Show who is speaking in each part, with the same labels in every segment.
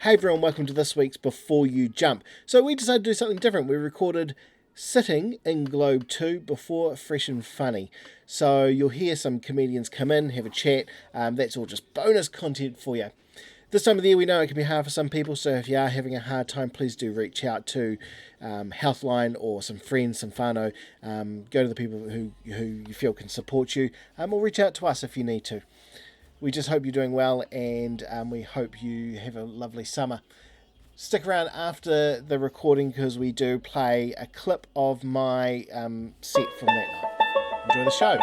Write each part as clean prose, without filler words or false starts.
Speaker 1: Hey everyone, welcome to this week's Before You Jump. So we decided to do something different. We recorded sitting in Globe 2 before Fresh and Funny. So you'll hear some comedians come in, have a chat. That's all just bonus content for you. This time of the year we know it can be hard for some people, so if you are having a hard time, please do reach out to Healthline or some friends, some whānau. Go to the people who you feel can support you, or reach out to us if you need to. We just hope you're doing well, and we hope you have a lovely summer. Stick around after the recording because we do play a clip of my set from that night. Enjoy the show.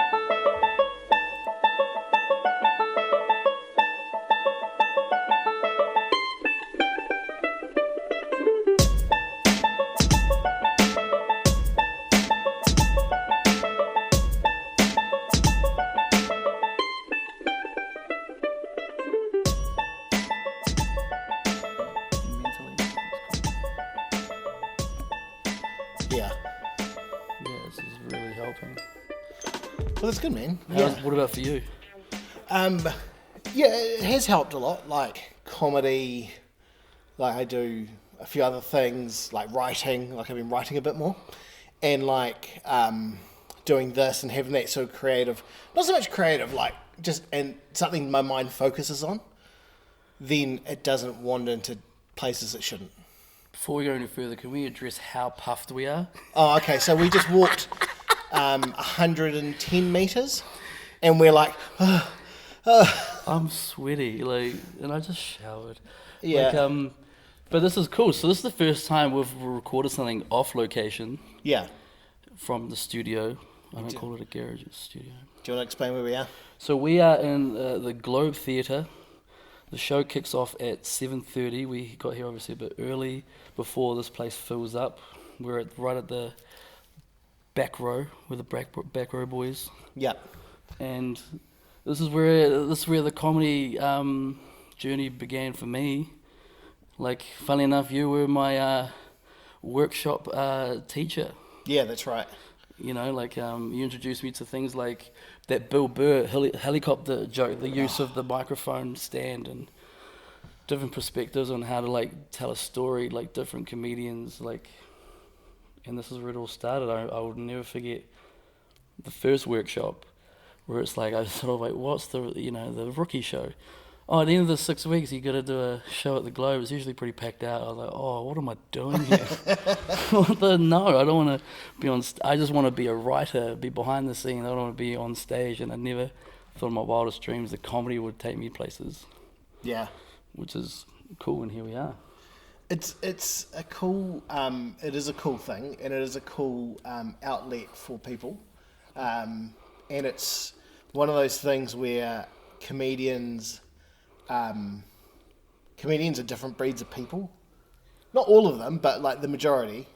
Speaker 1: Well, that's good, man.
Speaker 2: What about for you?
Speaker 1: Yeah, it has helped a lot. Like comedy, like I do a few other things, like writing. Like I've been writing a bit more, and like doing this and having that sort of creative, not so much creative, like just and something my mind focuses on. Then it doesn't wander into places it shouldn't.
Speaker 2: Before we go any further, can we address how puffed we are?
Speaker 1: Oh, okay. So we just walked 110 meters, and we're like,
Speaker 2: I'm sweaty, and I just showered.
Speaker 1: Yeah.
Speaker 2: But this is cool. So this is the first time we've recorded something off location.
Speaker 1: Yeah.
Speaker 2: From the studio. I don't call it a garage, it's a studio.
Speaker 1: Do you want to explain where we are?
Speaker 2: So we are in the Globe Theatre. The show kicks off at 7:30. We got here obviously a bit early before this place fills up. We're right at the back row with the back row boys.
Speaker 1: Yep.
Speaker 2: And this is where the comedy journey began for me. Like, funnily enough, you were my workshop teacher.
Speaker 1: Yeah, that's right.
Speaker 2: You know, you introduced me to things like that Bill Burr helicopter joke, the use of the microphone stand, and different perspectives on how to tell a story, different comedians, and this is where it all started. I would never forget the first workshop where it's I sort of what's the rookie show? Oh, at the end of the 6 weeks, you got to do a show at the Globe. It's usually pretty packed out. I was like, oh, what am I doing here? No, I don't want to be on. I just want to be a writer, be behind the scenes. I don't want to be on stage. And I never thought in my wildest dreams that comedy would take me places.
Speaker 1: Yeah,
Speaker 2: which is cool, and here we are.
Speaker 1: It's a cool. It is a cool thing, and it is a cool outlet for people, and it's one of those things where comedians are different breeds of people. Not all of them, but the majority.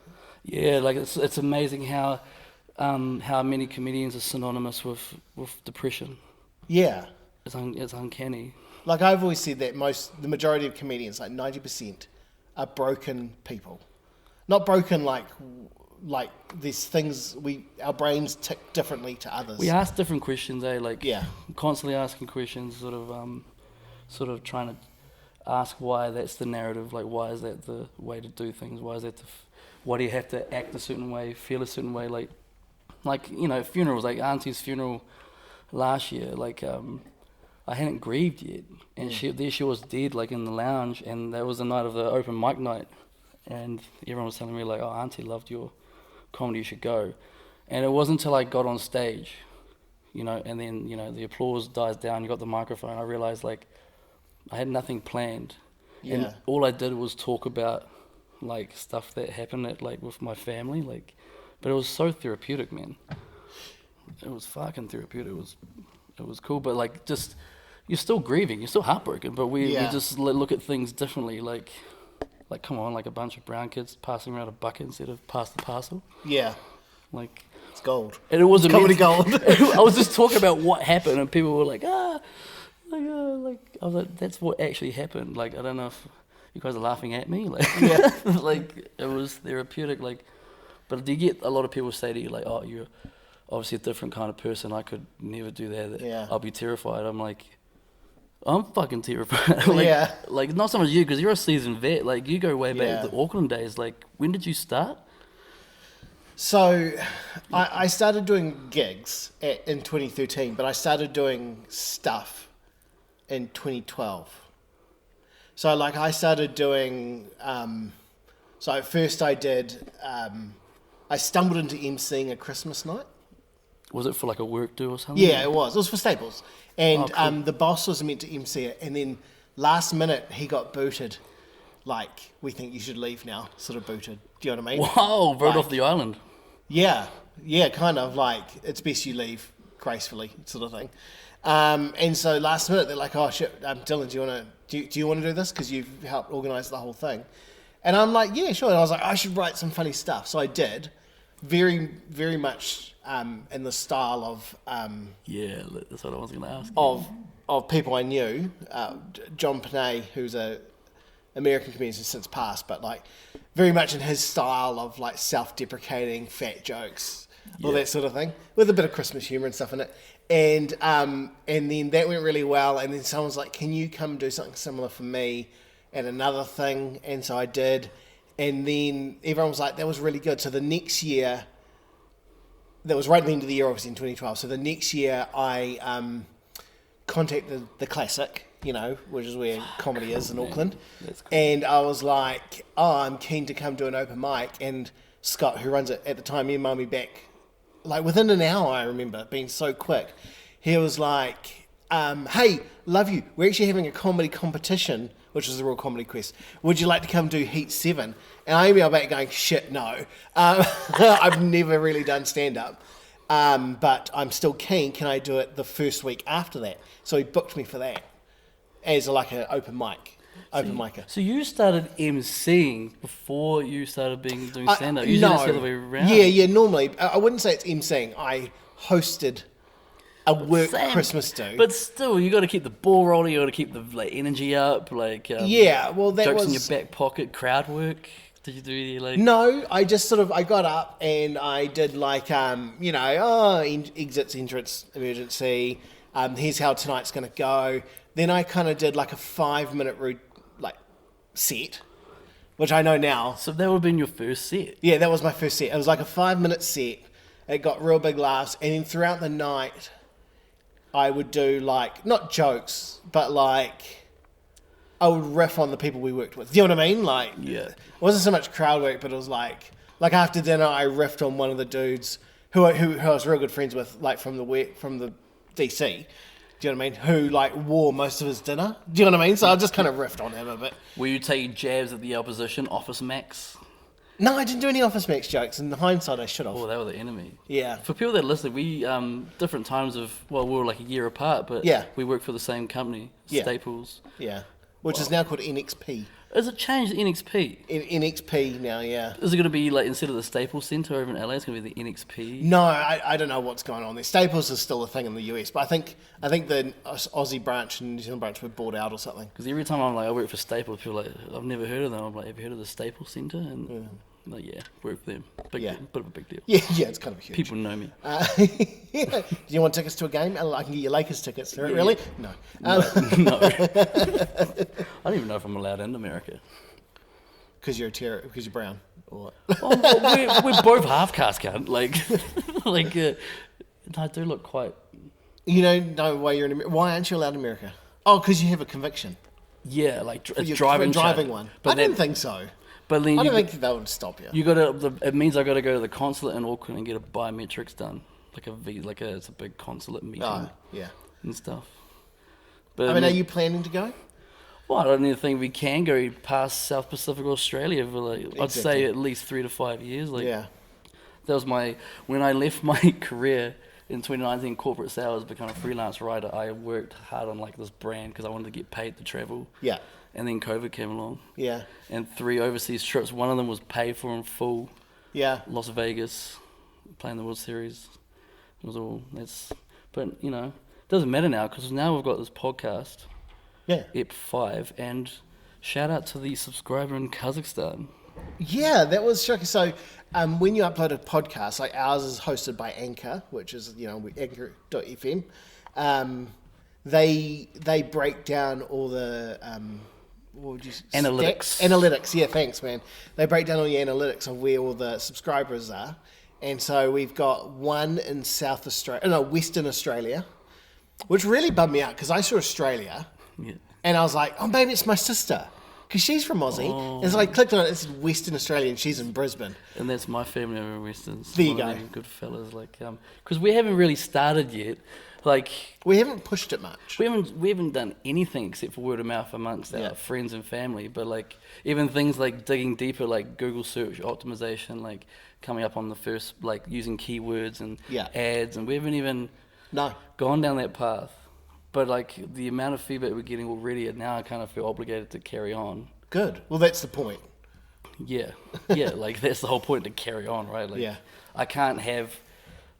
Speaker 1: Yeah,
Speaker 2: it's amazing how many comedians are synonymous with depression.
Speaker 1: Yeah,
Speaker 2: it's uncanny.
Speaker 1: I've always said that the majority of comedians, 90%, are broken people. Not broken like these things our brains tick differently to others.
Speaker 2: We ask different questions,
Speaker 1: yeah.
Speaker 2: Constantly asking questions, sort of trying to ask why that's the narrative, why is that the way to do things, why is that why do you have to act a certain way, feel a certain way, funerals, Auntie's funeral last year, I hadn't grieved yet, and there she was dead, in the lounge, and that was the night of the open mic night, and everyone was telling me, oh, Auntie loved your comedy, you should go. And it wasn't until I got on stage, and then, the applause dies down, you got the microphone, I realized, I had nothing planned.
Speaker 1: Yeah.
Speaker 2: And all I did was talk about, stuff that happened with my family, but it was so therapeutic, man. It was fucking therapeutic. It was cool, but just, you're still grieving, you're still heartbroken, but we just look at things differently, come on, a bunch of brown kids passing around a bucket instead of pass the parcel.
Speaker 1: Yeah. It's gold.
Speaker 2: And it was
Speaker 1: comedy gold.
Speaker 2: I was just talking about what happened, and people were like, I was like, that's what actually happened. I don't know if you guys are laughing at me.
Speaker 1: Yeah.
Speaker 2: It was therapeutic. But do you get a lot of people say to you, oh, you're obviously a different kind of person. I could never do that.
Speaker 1: Yeah.
Speaker 2: I'll be terrified. I'm like, I'm fucking terrified. Like,
Speaker 1: Yeah.
Speaker 2: like not so much you because you're a seasoned vet. Like you go way back
Speaker 1: Yeah.
Speaker 2: to the Auckland days. Like when did you start?
Speaker 1: So, I started doing gigs in 2013, but I started doing stuff in 2012. So, like, I started doing. So, at first, I did. I stumbled into emceeing a Christmas night.
Speaker 2: Was it for like a work do or something?
Speaker 1: Yeah, it was. It was for Staples, and
Speaker 2: Oh, cool.
Speaker 1: the boss was meant to MC it, and then last minute he got booted. Like, we think you should leave now. Sort of booted. Do you know what I mean?
Speaker 2: Wow, vote
Speaker 1: Like,
Speaker 2: off the island.
Speaker 1: Yeah, kind of like it's best you leave gracefully, sort of thing. And so last minute they're like, "Oh shit, Dylan, do you want to do this? Because you've helped organise the whole thing." And I'm like, "Yeah, sure." And I was like, "I should write some funny stuff." So I did, very very much in the style
Speaker 2: Yeah, that's what I was gonna ask.
Speaker 1: of people I knew. John Panay, who's a American comedian who's since passed, but like very much in his style of like self-deprecating fat jokes, all that sort of thing, with a bit of Christmas humour and stuff in it. And then that went really well. And then someone's like, "Can you come do something similar for me at another thing?" And so I did. And then everyone was like, "That was really good." So the next year, that was right at the end of the year, obviously in 2012. So the next year, I contacted the Classic, which is where comedy is in Auckland.
Speaker 2: That's cool.
Speaker 1: And I was like, "Oh, I'm keen to come do an open mic." And Scott, who runs it at the time, emailed me back, like within an hour, I remember, being so quick. He was like, "Hey, love you. We're actually having a comedy competition," which was the Royal Comedy Quest. "Would you like to come do Heat 7? And I emailed back going, "Shit, no. I've never really done stand-up. But I'm still keen. Can I do it the first week after that?" So he booked me for that as like an open micer.
Speaker 2: So you started MCing before you started doing stand up. Usually
Speaker 1: No.
Speaker 2: it's the other way around.
Speaker 1: Yeah. Normally, I wouldn't say it's emceeing. I hosted a work
Speaker 2: Same.
Speaker 1: Christmas do.
Speaker 2: But still, you got to keep the ball rolling. You got to keep the energy up. Like
Speaker 1: Yeah, well, that
Speaker 2: jokes in
Speaker 1: was
Speaker 2: your back pocket. Crowd work. Did you do any like?
Speaker 1: no. I just I got up and I did like exits, entrance, emergency. Here's how tonight's going to go. Then I kind of did like a 5-minute set, which I know now.
Speaker 2: So that would have been your first set.
Speaker 1: Yeah, that was my first set. It was like a 5-minute set. It got real big laughs, and then throughout the night, I would do like not jokes, but like I would riff on the people we worked with. Do you know what I mean? Like,
Speaker 2: Yeah.
Speaker 1: it wasn't so much crowd work, but it was like after dinner, I riffed on one of the dudes who I was real good friends with, like from the DC. Do you know what I mean? Who like wore most of his dinner. Do you know what I mean? So I just kind of riffed on him a bit.
Speaker 2: Were you taking jabs at the opposition, Office Max?
Speaker 1: No, I didn't do any Office Max jokes. In hindsight, I should have.
Speaker 2: Oh, they were the enemy.
Speaker 1: Yeah.
Speaker 2: For people that listen, we different times we were like a year apart, but
Speaker 1: Yeah.
Speaker 2: we worked for the same company,
Speaker 1: Yeah.
Speaker 2: Staples.
Speaker 1: Yeah. Which is now called NXP.
Speaker 2: Is it changed to NXP?
Speaker 1: NXP now, yeah.
Speaker 2: Is it going to be like instead of the Staples Center over in LA, it's going to be the NXP?
Speaker 1: No, I don't know what's going on there. Staples is still a thing in the US, but I think the Aussie branch and New Zealand branch were bought out or something.
Speaker 2: Because every time I'm like, I work for Staples, people are like, I've never heard of them. I'm like, have you heard of the Staples Center? And I'm like, yeah, work for them. Bit of a big deal.
Speaker 1: Yeah, it's kind of huge.
Speaker 2: People know me.
Speaker 1: Do you want tickets to a game? I can get you Lakers tickets. Really? No.
Speaker 2: No. I don't even know if I'm allowed in America.
Speaker 1: Because you're because you're brown. Or
Speaker 2: Well, we're both half caste, cunt. I do look quite.
Speaker 1: no way you're in America. Why aren't you allowed in America? Oh, because you have a conviction.
Speaker 2: Yeah, like a
Speaker 1: You're
Speaker 2: driving
Speaker 1: one.
Speaker 2: But
Speaker 1: I didn't think so.
Speaker 2: But then
Speaker 1: I don't think that would stop you.
Speaker 2: you got to. It means I got to go to the consulate in Auckland and get a biometrics done, it's a big consulate meeting
Speaker 1: Oh, yeah.
Speaker 2: and stuff. But
Speaker 1: I mean, are you planning to go?
Speaker 2: Well, I don't even think we can go past South Pacific Australia for I'd
Speaker 1: Exactly.
Speaker 2: say at least 3 to 5 years.
Speaker 1: Yeah.
Speaker 2: That was when I left my career in 2019, corporate sales, become a freelance writer. I worked hard on this brand because I wanted to get paid to travel.
Speaker 1: Yeah.
Speaker 2: And then COVID came along.
Speaker 1: Yeah.
Speaker 2: And 3 overseas trips. One of them was paid for in full.
Speaker 1: Yeah.
Speaker 2: Las Vegas, playing the World Series. It was all but it doesn't matter now because now we've got this podcast.
Speaker 1: Yeah.
Speaker 2: Ep5, and shout out to the subscriber in Kazakhstan.
Speaker 1: Yeah, that was shocking. So when you upload a podcast, like ours is hosted by Anchor, which is, Anchor.fm. they break down all the what would you
Speaker 2: Analytics.
Speaker 1: Analytics, yeah, thanks, man. They break down all the analytics of where all the subscribers are, and so we've got one in Western Australia, which really bummed me out because I saw Australia, and I was like, oh, maybe it's my sister. Because she's from Aussie.
Speaker 2: Oh.
Speaker 1: And so I clicked on it, it's Western Australia, and she's in Brisbane.
Speaker 2: And that's my family over in Westerns.
Speaker 1: There you go.
Speaker 2: Good fellas, because we haven't really started yet. Like,
Speaker 1: we haven't pushed it much.
Speaker 2: We haven't done anything except for word of mouth amongst our friends and family. But like, even things like digging deeper, like Google search optimization, like coming up on the first, like using keywords and ads, and we haven't even gone down that path. But like the amount of feedback we're getting already, now I kind of feel obligated to carry on.
Speaker 1: Good. Well, that's the point.
Speaker 2: Yeah, like that's the whole point, to carry on, right? Like, I can't have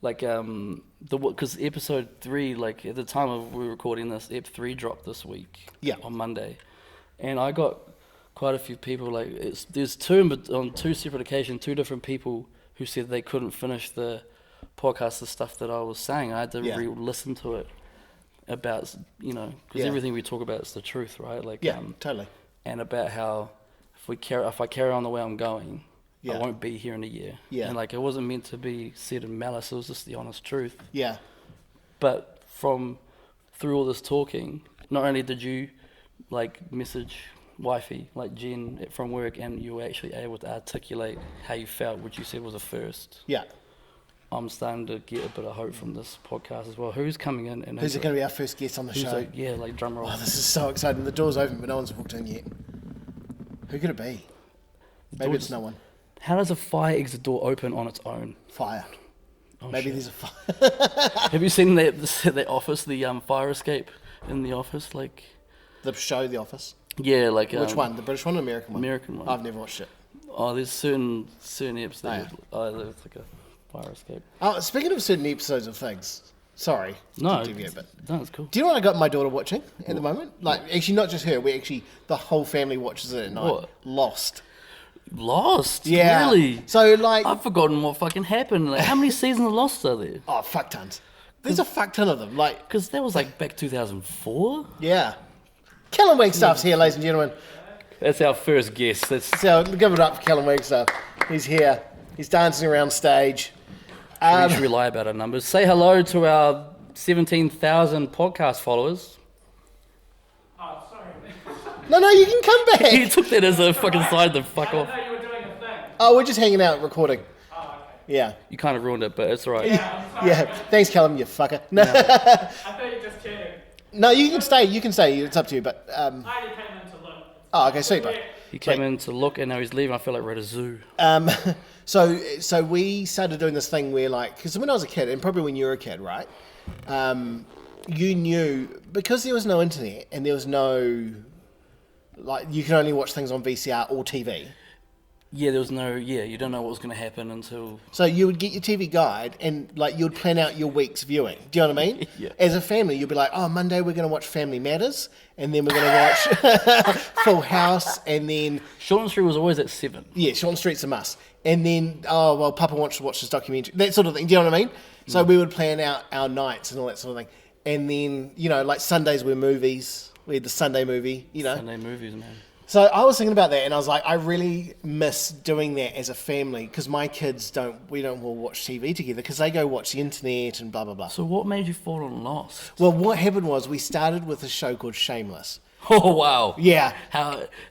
Speaker 2: like because episode 3, like at the time of we were recording this, Ep5 dropped this week. On Monday, and I got quite a few people. Like there's on two separate occasions, 2 different people who said they couldn't finish the podcast, the stuff that I was saying. I had to re-listen to it. About, because everything we talk about is the truth, right? Like,
Speaker 1: totally.
Speaker 2: And about how if I carry on the way I'm going, I won't be here in a year. And like, it wasn't meant to be said in malice; it was just the honest truth. But through all this talking, not only did you like message wifey, like Jen from work, and you were actually able to articulate how you felt, which you said was a first. I'm starting to get a bit of hope from this podcast as well. Who's coming in? And
Speaker 1: who's going to be our first guest on the show?
Speaker 2: Like drum roll.
Speaker 1: Oh, this is so exciting. The door's open, but no one's walked in yet. Who could it be? Maybe it's no one.
Speaker 2: How does a fire exit door open on its own?
Speaker 1: Fire.
Speaker 2: Oh,
Speaker 1: Maybe
Speaker 2: shit.
Speaker 1: there's a fire.
Speaker 2: Have you seen that Office, the fire escape in The Office? Like
Speaker 1: the show, The Office?
Speaker 2: Yeah, like...
Speaker 1: Which one? The British one or American one?
Speaker 2: American one.
Speaker 1: I've never watched it.
Speaker 2: Oh, there's certain episodes that... there's like a... fire escape.
Speaker 1: Oh, speaking of certain episodes of things, sorry.
Speaker 2: No,
Speaker 1: but
Speaker 2: it's cool.
Speaker 1: Do you know what I got my daughter watching at the moment? Like, actually, not just her. The whole family watches it at night.
Speaker 2: What?
Speaker 1: Lost?
Speaker 2: Yeah. Really?
Speaker 1: So, like...
Speaker 2: I've forgotten what fucking happened. Like, how many seasons of Lost are there?
Speaker 1: Oh, fuck tons. There's a fuck ton of them. Like,
Speaker 2: because that was like back 2004?
Speaker 1: Yeah. Callum Wagstaff's here, ladies and gentlemen.
Speaker 2: That's our first guest.
Speaker 1: So, give it up for Callum Wagstaff. He's here. He's dancing around stage.
Speaker 2: We should lie about our numbers. Say hello to our 17,000 podcast followers.
Speaker 3: Oh, sorry.
Speaker 1: No, you can come back.
Speaker 2: You took that as a fucking sign to fuck off.
Speaker 3: I didn't know you were doing a thing.
Speaker 1: Oh, we're just hanging out recording.
Speaker 3: Oh, okay.
Speaker 1: Yeah.
Speaker 2: You kind of ruined it, but it's all right.
Speaker 3: Yeah, I'm sorry.
Speaker 1: Yeah. Thanks, Callum, you fucker. No.
Speaker 3: I thought you were just kidding.
Speaker 1: No, you can stay. You can stay. It's up to you, but...
Speaker 3: I only came in to look.
Speaker 1: Oh, okay, sweet, bro.
Speaker 2: He came in to look, and now he's leaving. I feel like we're at a zoo.
Speaker 1: So we started doing this thing where, like, because when I was a kid, and probably when you were a kid, right, you knew, because there was no internet and there was no, like, you could only watch things on VCR or TV.
Speaker 2: Yeah, there was no, you don't know what was going to happen until...
Speaker 1: So you would get your TV guide and, like, you'd plan out your week's viewing. Do you know what I mean?
Speaker 2: Yeah.
Speaker 1: As a family, you'd be like, oh, Monday we're going to watch Family Matters, and then we're going to watch Full House, and then...
Speaker 2: Shorten Street was always at 7.
Speaker 1: Yeah, Shorten Street's a must. And then, Papa wants to watch this documentary. That sort of thing. Do you know what I mean? So we would plan out our nights and all that sort of thing. And then, like Sundays were movies. We had the Sunday movie,
Speaker 2: Sunday movies, man.
Speaker 1: So I was thinking about that, and I was like, I really miss doing that as a family, because my kids we don't all watch TV together, because they go watch the internet and blah, blah, blah.
Speaker 2: So what made you fall on Lost?
Speaker 1: Well, what happened was we started with a show called Shameless.
Speaker 2: Oh, wow.
Speaker 1: Yeah.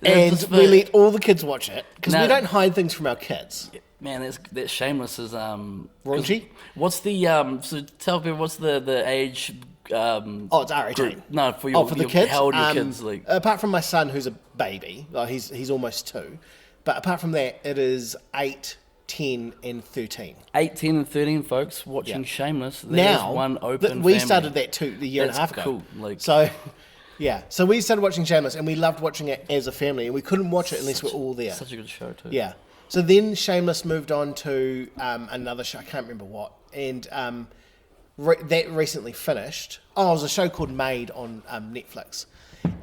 Speaker 1: And we let all the kids watch it, because we don't hide things from our kids.
Speaker 2: Man, that Shameless is...
Speaker 1: Raunchy?
Speaker 2: What's the... so tell people, what's the age...
Speaker 1: it's R18.
Speaker 2: No, for
Speaker 1: the kids.
Speaker 2: How old are your kids? Like,
Speaker 1: apart from my son, who's a baby, he's almost 2. But apart from that, it is 8, 10, and 13.
Speaker 2: 8, 10, and 13 folks watching Shameless.
Speaker 1: Now,
Speaker 2: one open
Speaker 1: we
Speaker 2: family.
Speaker 1: started that a year and a half ago.
Speaker 2: Cool. Like,
Speaker 1: so, yeah. So we started watching Shameless, and we loved watching it as a family, and we couldn't watch it unless we're all there.
Speaker 2: Such a good show too.
Speaker 1: Yeah. So then Shameless moved on to another show. I can't remember what, and that recently finished. Oh, it was a show called Made on Netflix.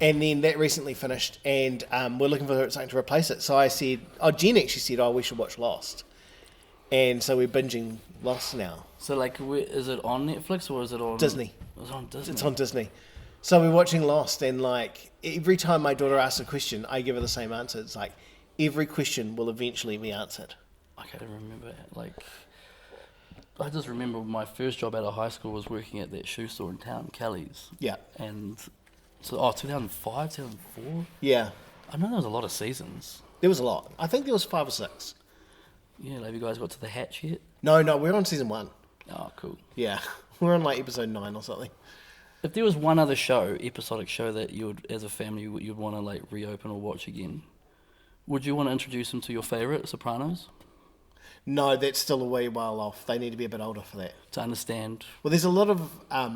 Speaker 1: And then that recently finished, and we're looking for something to replace it. So I said, Jen actually said, we should watch Lost. And so we're binging Lost now.
Speaker 2: So, like, is it on Netflix or is it on...
Speaker 1: Disney.
Speaker 2: It's on Disney.
Speaker 1: It's on Disney. So we're watching Lost, and like every time my daughter asks a question, I give her the same answer. It's like every question will eventually be answered.
Speaker 2: I can't remember. Like, I just remember my first job out of high school was working at that shoe store in town, Kelly's.
Speaker 1: Yeah.
Speaker 2: And so, 2005, 2004.
Speaker 1: Yeah.
Speaker 2: I know there was a lot of seasons.
Speaker 1: There was a lot. I think there was 5 or 6.
Speaker 2: Yeah, have you guys got to the hatch yet?
Speaker 1: No, we're on season 1.
Speaker 2: Oh, cool.
Speaker 1: Yeah. We're on like episode 9 or something.
Speaker 2: If there was one other show, episodic show that you would, as a family, you'd want to like reopen or watch again, would you want to introduce them to your favourite, Sopranos?
Speaker 1: No, that's still a wee while off. They need to be a bit older for that.
Speaker 2: To understand.
Speaker 1: Well, there's a lot of... I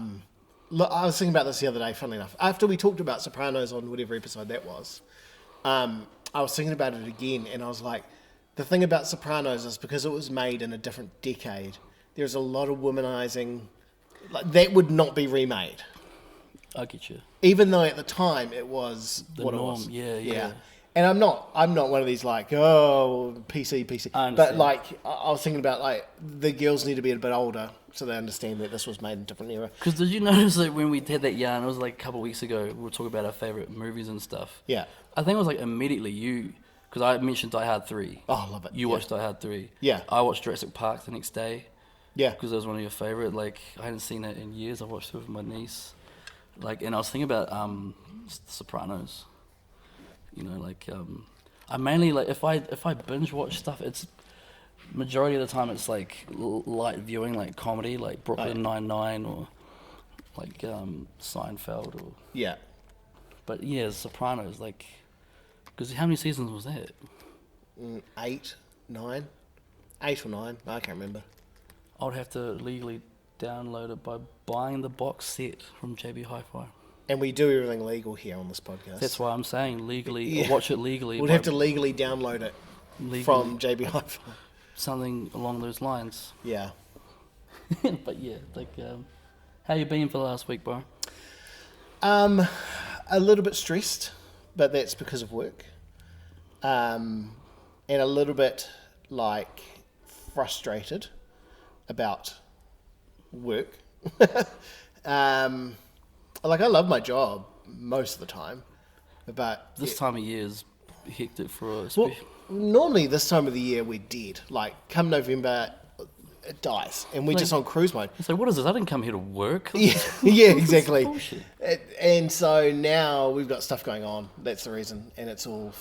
Speaker 1: was thinking about this the other day, funnily enough. After we talked about Sopranos on whatever episode that was, I was thinking about it again, and I was like, the thing about Sopranos is because it was made in a different decade, there's a lot of womanizing. Like, that would not be remade.
Speaker 2: I get you.
Speaker 1: Even though at the time it was
Speaker 2: The
Speaker 1: what
Speaker 2: norm,
Speaker 1: it was.
Speaker 2: yeah.
Speaker 1: And I'm not one of these like, oh, PC.
Speaker 2: I understand.
Speaker 1: But like, I was thinking about like, the girls need to be a bit older so they understand that this was made in a different era.
Speaker 2: Because did you notice that when we had that yarn, it was like a couple of weeks ago, we were talking about our favourite movies and stuff.
Speaker 1: Yeah.
Speaker 2: I think it was like immediately you, because I mentioned Die Hard 3.
Speaker 1: Oh, I love it.
Speaker 2: You watched Die Hard 3.
Speaker 1: Yeah.
Speaker 2: I watched Jurassic Park the next day.
Speaker 1: Yeah.
Speaker 2: Because that was one of your favourite. Like, I hadn't seen it in years. I watched it with my niece. Like, and I was thinking about Sopranos. You know, like, I mainly, like, if I binge watch stuff, it's majority of the time it's like light viewing, like comedy, like Brooklyn Nine-Nine or like Seinfeld or...
Speaker 1: Yeah.
Speaker 2: But yeah, Sopranos, like... Because how many seasons was that?
Speaker 1: 8, 9. 8 or 9. I can't remember.
Speaker 2: I would have to legally download it by buying the box set from JB Hi-Fi.
Speaker 1: And we do everything legal here on this podcast.
Speaker 2: That's why I'm saying legally, or watch it legally.
Speaker 1: We'd have to legally download it from JB Hi-Fi.
Speaker 2: Something along those lines.
Speaker 1: Yeah.
Speaker 2: But yeah, like, how you been for the last week, bro?
Speaker 1: A little bit stressed, but that's because of work. And a little bit, like, frustrated about work. Like, I love my job most of the time, but...
Speaker 2: This time of year is hectic for us.
Speaker 1: Well, normally this time of the year we're dead. Like, come November, it dies, and we're just on cruise mode.
Speaker 2: So what is this? I didn't come here to work.
Speaker 1: Yeah, yeah, exactly.
Speaker 2: Bullshit.
Speaker 1: And so now we've got stuff going on. That's the reason, and it's all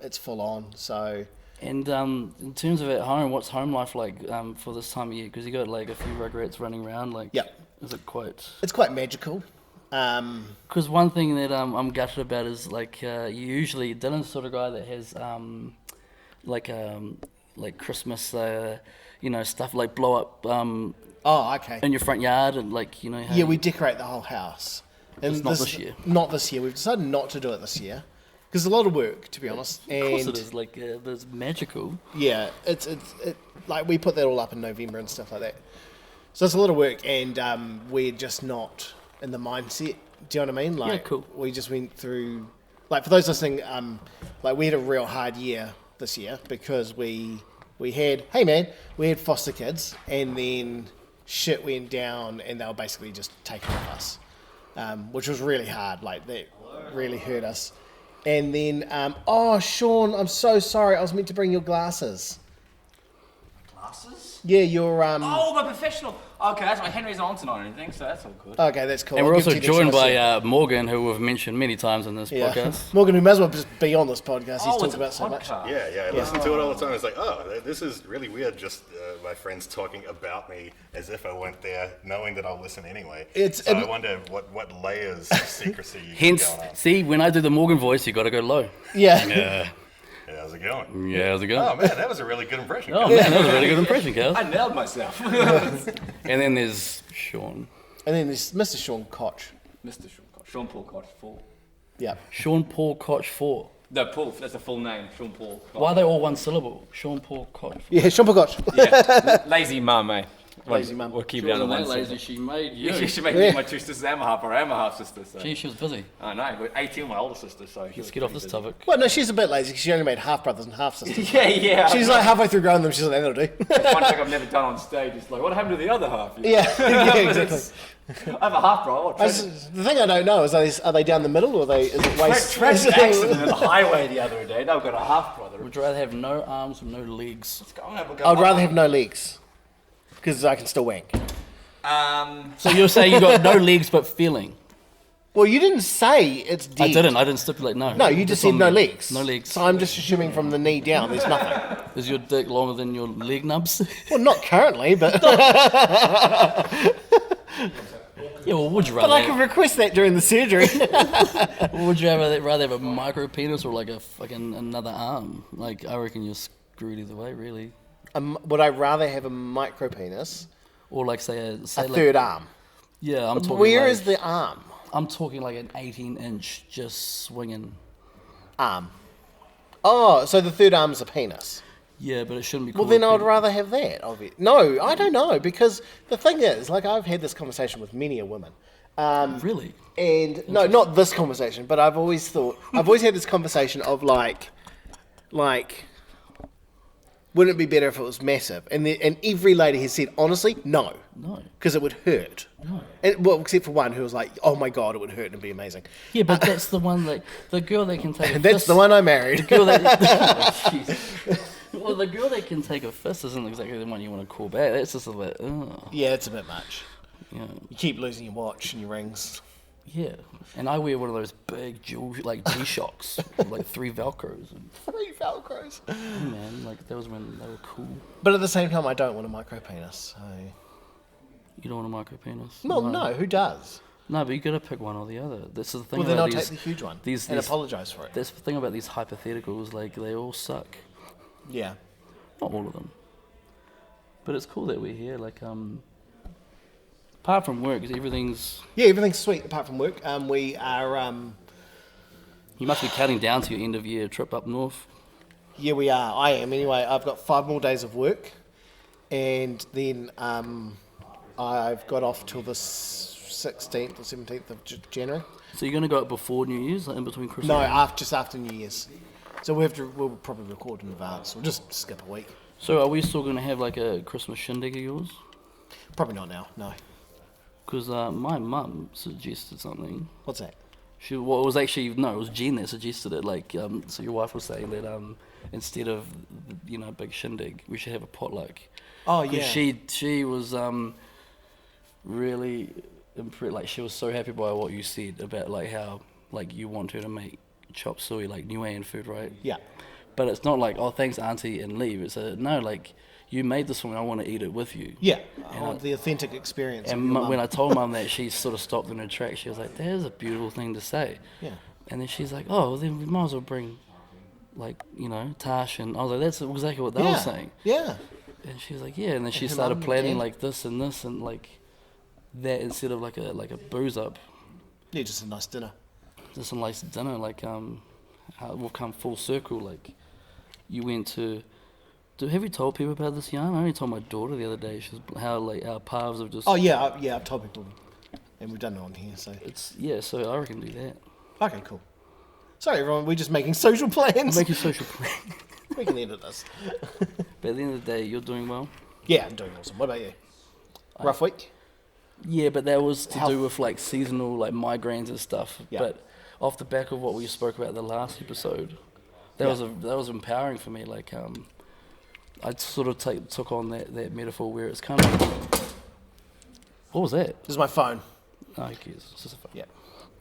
Speaker 1: it's full on. So.
Speaker 2: And in terms of at home, what's home life like for this time of year? Because you got like a few rugrats running around. Like,
Speaker 1: Yep.
Speaker 2: Is it quite?
Speaker 1: It's quite magical.
Speaker 2: Because one thing that I'm gutted about is like usually Dylan's the sort of guy that has like Christmas stuff like blow up
Speaker 1: Oh, okay.
Speaker 2: in your front yard and like you know how
Speaker 1: Yeah, we decorate the whole house. And
Speaker 2: Just not this year.
Speaker 1: Not this year. We've decided not to do it this year because it's a lot of work, to be honest.
Speaker 2: Of course it is. Like but it's magical.
Speaker 1: Yeah, it's like we put that all up in November and stuff like that. So it's a lot of work, and we're just not in the mindset. Do you know what I mean? Like,
Speaker 2: Yeah, cool.
Speaker 1: We just went through, like, for those listening, like, we had a real hard year this year because we had foster kids, and then shit went down, and they were basically just taken off us, which was really hard. Like, that really hurt us. And then, Sean, I'm so sorry. I was meant to bring your glasses.
Speaker 4: Glasses?
Speaker 1: Yeah, your
Speaker 4: Oh, my professional. Okay, that's right. Henry's on tonight or anything, so that's all good.
Speaker 1: Okay, that's cool.
Speaker 2: And
Speaker 1: I'll
Speaker 2: we're
Speaker 1: give
Speaker 2: also
Speaker 1: you the
Speaker 2: joined
Speaker 1: shout
Speaker 2: by
Speaker 1: soon.
Speaker 2: Morgan, who we've mentioned many times in this podcast.
Speaker 1: Morgan, who might as well just be on this podcast. He's
Speaker 4: Oh,
Speaker 1: talked
Speaker 4: it's a
Speaker 1: about so much.
Speaker 4: podcast.
Speaker 5: Yeah, I listen to it all the time. It's like, oh, this is really weird. Just my friends talking about me as if I went there, knowing that I'll listen anyway. So I wonder what layers of secrecy you
Speaker 2: Hence,
Speaker 5: got going on.
Speaker 2: see, when I do the Morgan voice, you got to go low.
Speaker 1: Yeah.
Speaker 2: Yeah.
Speaker 5: Yeah, how's it going?
Speaker 2: Yeah, how's it going?
Speaker 5: Oh man, that was a really good impression.
Speaker 2: Oh man, that was a really good impression, Cal.
Speaker 4: I nailed myself.
Speaker 2: And then there's Sean.
Speaker 1: And then there's Mr. Sean Koch.
Speaker 4: Mr. Sean Koch. Sean Paul Koch, full.
Speaker 1: Yeah.
Speaker 2: Sean Paul Koch 4.
Speaker 4: No, Paul, that's the full name. Sean Paul Koch.
Speaker 2: Why are they all one syllable? Sean Paul Koch.
Speaker 1: Yeah, Sean Paul Koch.
Speaker 4: Yeah. Lazy mum, eh?
Speaker 1: Lazy mum.
Speaker 4: We'll keep
Speaker 2: She
Speaker 4: it down to
Speaker 2: wasn't
Speaker 4: one
Speaker 2: that lazy,
Speaker 4: syllable.
Speaker 2: she made
Speaker 4: Yeah,
Speaker 2: you.
Speaker 4: she made me my two sisters and my half sister. So.
Speaker 2: Gee, she was busy.
Speaker 4: I know, but 18 my older sister, so.
Speaker 2: Let's get off this topic.
Speaker 1: Well, no, she's a bit lazy because she only made half brothers and half sisters.
Speaker 4: Yeah.
Speaker 1: She's like halfway through growing them. She's like, that'll do.
Speaker 4: One thing I've never done on stage is like, what happened to the other half?
Speaker 1: Yeah, yeah,
Speaker 4: But
Speaker 1: exactly.
Speaker 4: I have a half brother.
Speaker 1: The thing I don't know is are they down the middle or is it waist?
Speaker 4: Tragic accident on the highway the other day. I've got a half brother.
Speaker 2: Would you rather have no arms or no legs?
Speaker 4: Let's go and have a go.
Speaker 1: I'd rather have no legs because I can still wank.
Speaker 2: So you're saying you got no legs but feeling?
Speaker 1: Well, you didn't say it's dead.
Speaker 2: I didn't stipulate no.
Speaker 1: No, you just said no legs.
Speaker 2: No legs.
Speaker 1: So I'm just assuming from the knee down, there's nothing.
Speaker 2: Is your dick longer than your leg nubs?
Speaker 1: Well, not currently, but
Speaker 2: Yeah, well, would you
Speaker 1: but
Speaker 2: rather?
Speaker 1: I could request that during the surgery.
Speaker 2: Would you rather have a micro penis or like a fucking another arm? Like, I reckon you're screwed either way, really.
Speaker 1: Would I rather have a micro penis,
Speaker 2: Or like say
Speaker 1: a
Speaker 2: like,
Speaker 1: third arm?
Speaker 2: Yeah, I'm talking.
Speaker 1: Where
Speaker 2: like,
Speaker 1: is the arm?
Speaker 2: I'm talking like an 18-inch just swinging.
Speaker 1: Arm. Oh, so the third arm's a penis.
Speaker 2: Yeah, but it shouldn't be.
Speaker 1: Well,
Speaker 2: Called
Speaker 1: then
Speaker 2: a
Speaker 1: I'd
Speaker 2: penis.
Speaker 1: rather have that. No, I don't know, because the thing is, like, I've had this conversation with many a woman.
Speaker 2: Really?
Speaker 1: And, no, not this conversation, but I've always had this conversation of, like, wouldn't it be better if it was massive? And every lady has said, honestly, no.
Speaker 2: No.
Speaker 1: Because it would hurt.
Speaker 2: No.
Speaker 1: And, well, except for one who was like, oh my God, it would hurt and it'd be amazing.
Speaker 2: Yeah, but that's the one like the girl that can take.
Speaker 1: And that's the one I married.
Speaker 2: Girl that, oh, Jesus. Well, the girl that can take a fist isn't exactly the one you want to call back. That's just a bit.
Speaker 1: Yeah, it's a bit much.
Speaker 2: Yeah.
Speaker 1: You keep losing your watch and your rings.
Speaker 2: Yeah, and I wear one of those big jewel like G-Shocks, with like 3 Velcros. And,
Speaker 1: 3 Velcros.
Speaker 2: yeah, man, like that was when they were cool.
Speaker 1: But at the same time, I don't want a micro penis. So.
Speaker 2: You don't want a micro penis?
Speaker 1: Well, no, who does?
Speaker 2: No, but you gotta pick one or the other. This is the thing
Speaker 1: Well, then
Speaker 2: about
Speaker 1: I'll
Speaker 2: these.
Speaker 1: take the huge one
Speaker 2: these,
Speaker 1: and
Speaker 2: these-
Speaker 1: apologise for it.
Speaker 2: That's the thing about these hypotheticals. Like they all suck.
Speaker 1: Yeah.
Speaker 2: Not all of them. But it's cool that we're here. Like apart from work, everything's.
Speaker 1: Yeah, everything's sweet apart from work. We are.
Speaker 2: You must be counting down to your end of year trip up north.
Speaker 1: Yeah, we are. I am anyway. I've got 5 more days of work, and then I've got off till the 16th or 17th of January.
Speaker 2: So you're gonna go up before New Year's, like in between Christmas?
Speaker 1: No, just after New Year's. So we'll probably record in advance. We'll just skip a week.
Speaker 2: So are we still gonna have like a Christmas shindig of yours?
Speaker 1: Probably not now. No.
Speaker 2: Because my mum suggested something.
Speaker 1: What's that?
Speaker 2: It was Jean that suggested it. Like, so your wife was saying that instead of big shindig, we should have a potluck.
Speaker 1: Oh
Speaker 2: 'Cause
Speaker 1: yeah.
Speaker 2: she was really impressed. Like she was so happy by what you said about like how like you want her to make chop suey like Niuean food, right?
Speaker 1: Yeah.
Speaker 2: But it's not like, oh thanks auntie and leave. It's no, like you made this for me, I want to eat it with you.
Speaker 1: Yeah. I want the authentic experience.
Speaker 2: And when I told mum that, she sort of stopped in her tracks. She was like, that is a beautiful thing to say.
Speaker 1: Yeah.
Speaker 2: And then she's like, oh, well, then we might as well bring, like, Tash. And I was like, that's exactly what they were saying.
Speaker 1: Yeah.
Speaker 2: And she was like, yeah. And then she
Speaker 1: her
Speaker 2: started
Speaker 1: mum
Speaker 2: planning
Speaker 1: again.
Speaker 2: like this and this and like that instead of like a booze up.
Speaker 1: Yeah, just a nice dinner.
Speaker 2: Just a nice dinner. Like, we'll come full circle. Like, you went to. Have you told people about this yarn? I only told my daughter the other day. How like our paths have just.
Speaker 1: Oh yeah, I've told people, and we've done it on here. So
Speaker 2: So I reckon do that.
Speaker 1: okay, cool. Sorry, everyone. We're just making social plans.
Speaker 2: Make a social plan.
Speaker 1: We can edit this.
Speaker 2: But at the end of the day, you're doing well.
Speaker 1: Yeah, I'm doing awesome. What about you? Rough week?
Speaker 2: Yeah, but that was to
Speaker 1: Health.
Speaker 2: do with like seasonal like migraines and stuff.
Speaker 1: Yeah.
Speaker 2: But off the back of what we spoke about the last episode, that was empowering for me. Like I sort of took on that metaphor where it's kind of what was that?
Speaker 1: This is my phone.
Speaker 2: Oh, who cares? It's just a phone.
Speaker 1: Yeah.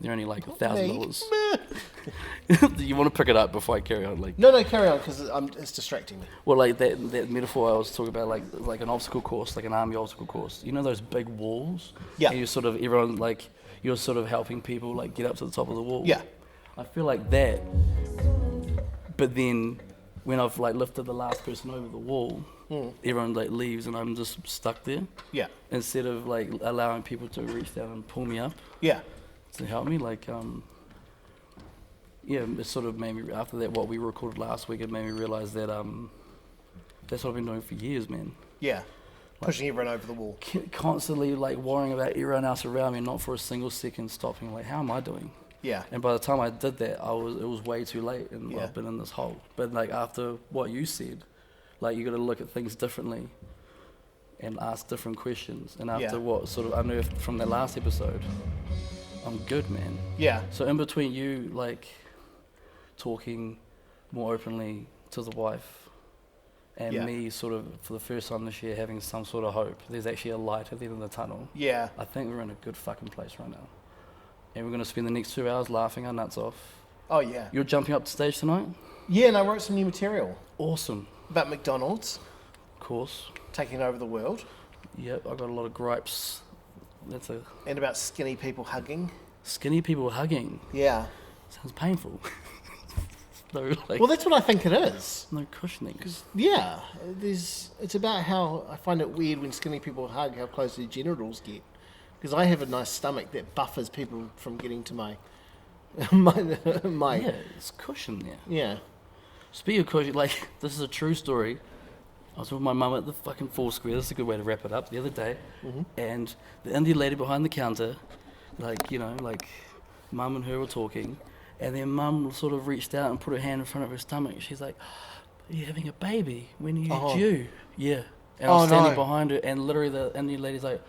Speaker 2: They're only like
Speaker 1: Me.
Speaker 2: $1,000. You want to pick it up before I carry on? Like,
Speaker 1: No, carry on because it's distracting me.
Speaker 2: well, like that metaphor I was talking about, like an obstacle course, like an army obstacle course. You know those big walls?
Speaker 1: Yeah.
Speaker 2: And you're sort of helping people like get up to the top of the wall.
Speaker 1: Yeah.
Speaker 2: I feel like that, but then when I've like lifted the last person over the wall, everyone like leaves and I'm just stuck there.
Speaker 1: Yeah.
Speaker 2: Instead of like allowing people to reach down and pull me up
Speaker 1: Yeah.
Speaker 2: to help me, like it sort of made me, after that what we recorded last week, it made me realize that that's what I've been doing for years, man.
Speaker 1: Yeah. Pushing everyone over the wall.
Speaker 2: Constantly like worrying about everyone else around me, not for a single second stopping. Like, how am I doing?
Speaker 1: Yeah.
Speaker 2: And by the time I did that, it was way too late, and
Speaker 1: Yeah.
Speaker 2: I've been in this hole. But like after what you said, like you got to look at things differently. and ask different questions. And
Speaker 1: Yeah.
Speaker 2: after what sort of unearthed from that last episode, I'm good, man.
Speaker 1: Yeah.
Speaker 2: So in between you like talking more openly to the wife and
Speaker 1: Yeah.
Speaker 2: me sort of for the first time this year having some sort of hope, there's actually a light at the end of the tunnel.
Speaker 1: Yeah.
Speaker 2: I think we're in a good fucking place right now. And we're going to spend the next 2 hours laughing our nuts off.
Speaker 1: Oh, yeah.
Speaker 2: You're jumping up to stage tonight?
Speaker 1: Yeah, and I wrote some new material
Speaker 2: Awesome.
Speaker 1: about McDonald's
Speaker 2: Of course.
Speaker 1: taking over the world
Speaker 2: Yep, I've got a lot of gripes. That's a
Speaker 1: and about skinny people hugging.
Speaker 2: skinny people hugging.
Speaker 1: Yeah.
Speaker 2: Sounds painful. No, like,
Speaker 1: Well, that's what I think it is.
Speaker 2: no cushioning.
Speaker 1: Yeah. It's about how I find it weird when skinny people hug, how close their genitals get. Because I have a nice stomach that buffers people from getting to my... my
Speaker 2: Yeah, it's cushion there.
Speaker 1: yeah.
Speaker 2: Speaking of cushion, like, this is a true story. I was with my mum at the fucking Foursquare. This is a good way to wrap it up. The other day, and the Indian lady behind the counter, like, you know, like, mum and her were talking, and then mum sort of reached out and put her hand in front of her stomach. She's like, "Are you having a baby? When are you due?" Yeah. And I was standing behind her, and literally the Indian lady's like,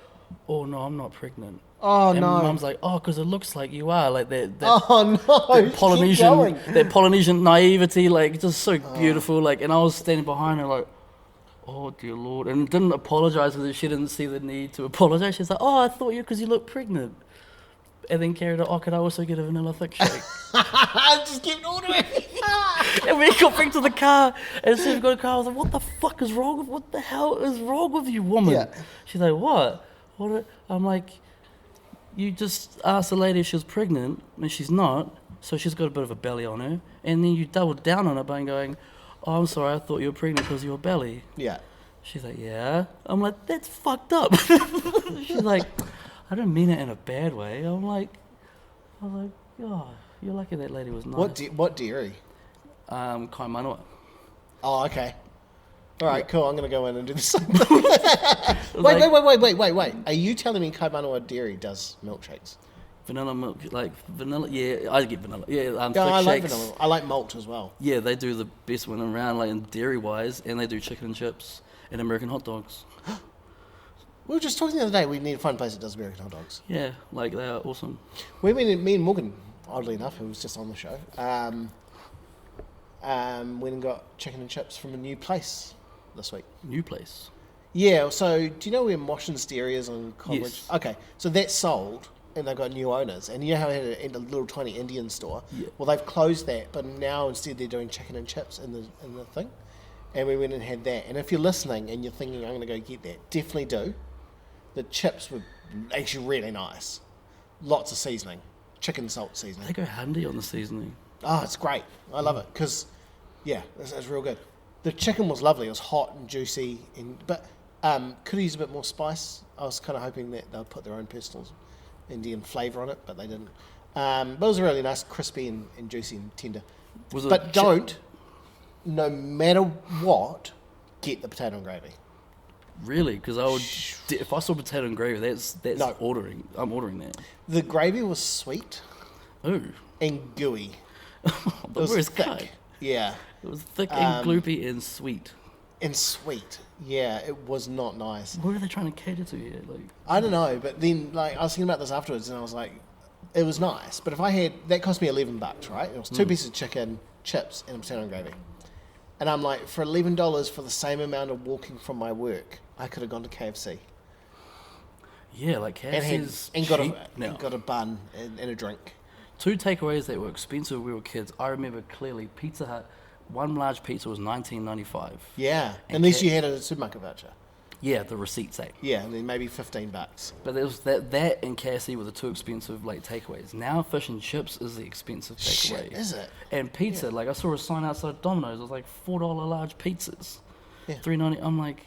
Speaker 2: "Oh no, I'm not pregnant."
Speaker 1: Oh,
Speaker 2: and
Speaker 1: no.
Speaker 2: mum's like, "Oh, because it looks like you are." Like that
Speaker 1: Oh, no.
Speaker 2: that Polynesian naivety, like just so beautiful. Like, and I was standing behind her, like, "Oh dear Lord," and didn't apologize because she didn't see the need to apologize. She's like, "Oh, I thought you because you look pregnant," and then carried on. "Oh, could I also get a vanilla thick shake?"
Speaker 1: I just kept ordering.
Speaker 2: And we got back to the car, and as soon as we got to the car, I was like, "What the fuck is wrong with? What the hell is wrong with you, woman?"
Speaker 1: Yeah.
Speaker 2: She's like, "What? What?" I'm like, "You just asked the lady if she was pregnant, and she's not, so she's got a bit of a belly on her, and then you doubled down on it by going, 'Oh, I'm sorry, I thought you were pregnant because of your belly.'"
Speaker 1: Yeah.
Speaker 2: She's like, "Yeah." I'm like, "That's fucked up." She's like, "I didn't mean it in a bad way." I was like, "Oh, you're lucky that lady was nice."
Speaker 1: What dairy?
Speaker 2: Kaimanawa.
Speaker 1: Oh, okay. All right, cool. I'm going to go in and do the same.
Speaker 2: Like,
Speaker 1: Wait. Are you telling me Kaimanawa Dairy does milkshakes?
Speaker 2: vanilla milk, like vanilla. Yeah, I get vanilla. Yeah,
Speaker 1: Yeah,
Speaker 2: thick
Speaker 1: I like
Speaker 2: shakes.
Speaker 1: vanilla. I like malt as well.
Speaker 2: Yeah, they do the best one around, like in dairy wise, and they do chicken and chips and American hot dogs.
Speaker 1: We were just talking the other day. We need to find a place that does American hot dogs.
Speaker 2: Yeah, like they are awesome.
Speaker 1: Me and Morgan, oddly enough, who was just on the show, went and got chicken and chips from a new place this week.
Speaker 2: New place.
Speaker 1: Yeah, so do you know where Moshins Dairy is on College?
Speaker 2: Yes.
Speaker 1: Okay, so that's sold and they've got new owners. And you know how it had a little tiny Indian store?
Speaker 2: Yeah.
Speaker 1: Well, they've closed that, but now instead they're doing chicken and chips in the thing. And we went and had that. And if you're listening and you're thinking, I'm going to go get that, definitely do. The chips were actually really nice. Lots of seasoning. Chicken salt seasoning.
Speaker 2: They go handy on the seasoning.
Speaker 1: Oh, it's great. I love it because, yeah, it's real good. The chicken was lovely. It was hot and juicy, but could use a bit more spice. I was kind of hoping that they'd put their own personal Indian flavour on it, but they didn't. But it was really nice, crispy and juicy and tender.
Speaker 2: Was it
Speaker 1: But don't, no matter what, get the potato and gravy.
Speaker 2: Really? Because I would, if I saw potato and gravy, that's
Speaker 1: No.
Speaker 2: ordering. I'm ordering that.
Speaker 1: The gravy was sweet
Speaker 2: Ooh,
Speaker 1: and gooey.
Speaker 2: the
Speaker 1: It was
Speaker 2: worst
Speaker 1: thick.
Speaker 2: kind.
Speaker 1: Yeah.
Speaker 2: It was thick and gloopy and sweet.
Speaker 1: And sweet. Yeah, it was not nice.
Speaker 2: What are they trying to cater to here? Like,
Speaker 1: I don't know, but then like I was thinking about this afterwards, and I was like, it was nice. But if I had that, cost me $11, right? It was two pieces of chicken, chips, and a potato and gravy. And I'm like, for $11 for the same amount of walking from my work, I could have gone to KFC
Speaker 2: yeah, like KFC's
Speaker 1: and
Speaker 2: cheap now.
Speaker 1: got a bun and a drink.
Speaker 2: Two takeaways that were expensive when we were kids. I remember clearly Pizza Hut. One large pizza was $19.95.
Speaker 1: Yeah,
Speaker 2: And
Speaker 1: at least you had a supermarket voucher.
Speaker 2: Yeah, the receipt say.
Speaker 1: Yeah, and then maybe $15.
Speaker 2: But there was that and KFC were the two expensive like takeaways. Now fish and chips is the expensive takeaway.
Speaker 1: Shit, is it?
Speaker 2: And pizza, like I saw a sign outside Domino's. It was like $4 large pizzas,
Speaker 1: Yeah.
Speaker 2: $3.90. I'm like,